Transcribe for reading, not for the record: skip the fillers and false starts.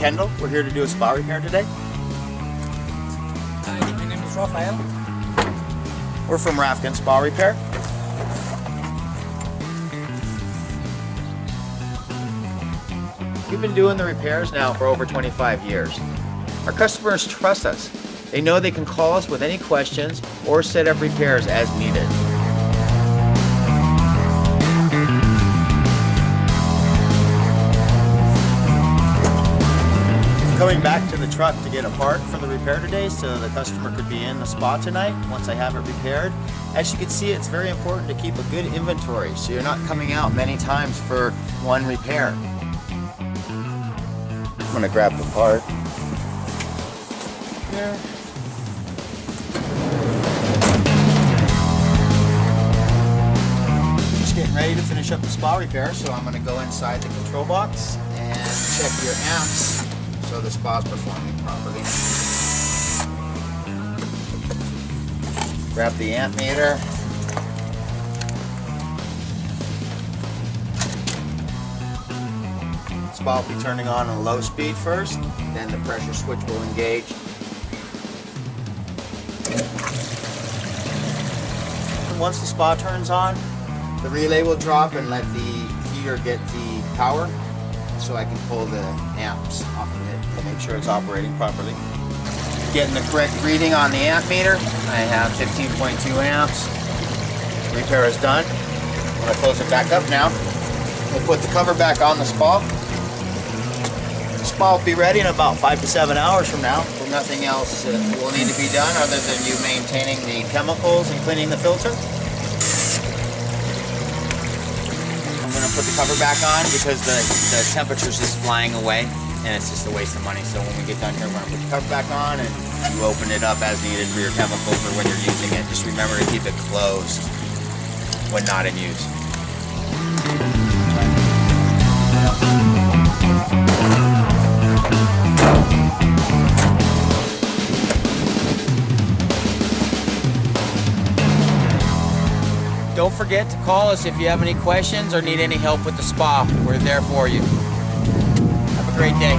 Kendal. We're here to do a spa repair today. Hi, my name is Rafael. We're from Rafken Spa Repair. We've been doing the repairs now for over 25 years. Our customers trust us. They know they can call us with any questions or set up repairs as needed. Coming back to the truck to get a part for the repair today so the customer could be in the spa tonight once I have it repaired. As you can see, it's very important to keep a good inventory so you're not coming out many times for one repair. I'm gonna grab the part here. Just getting ready to finish up the spa repair, so I'm gonna go inside the control box and check your amps so the spa's performing properly. Grab the amp meter. Spa will be turning on a low speed first, then the pressure switch will engage. Once the spa turns on, the relay will drop and let the heater get the power so I can pull the amps off of it to make sure it's operating properly. Getting the correct reading on the amp meter. I have 15.2 amps. Repair is done. I'm going to close it back up now. We'll put the cover back on the spa. The spa will be ready in about 5 to 7 hours from now. So nothing else will need to be done other than you maintaining the chemicals and cleaning the filter. I'm going to put the cover back on because the temperature's just flying away and it's just a waste of money. So when we get done here, we're going to put the cover back on and you open it up as needed for your chemicals or when you're using it. Just remember to keep it closed when not in use. Don't forget to call us if you have any questions or need any help with the spa. We're there for you. Have a great day.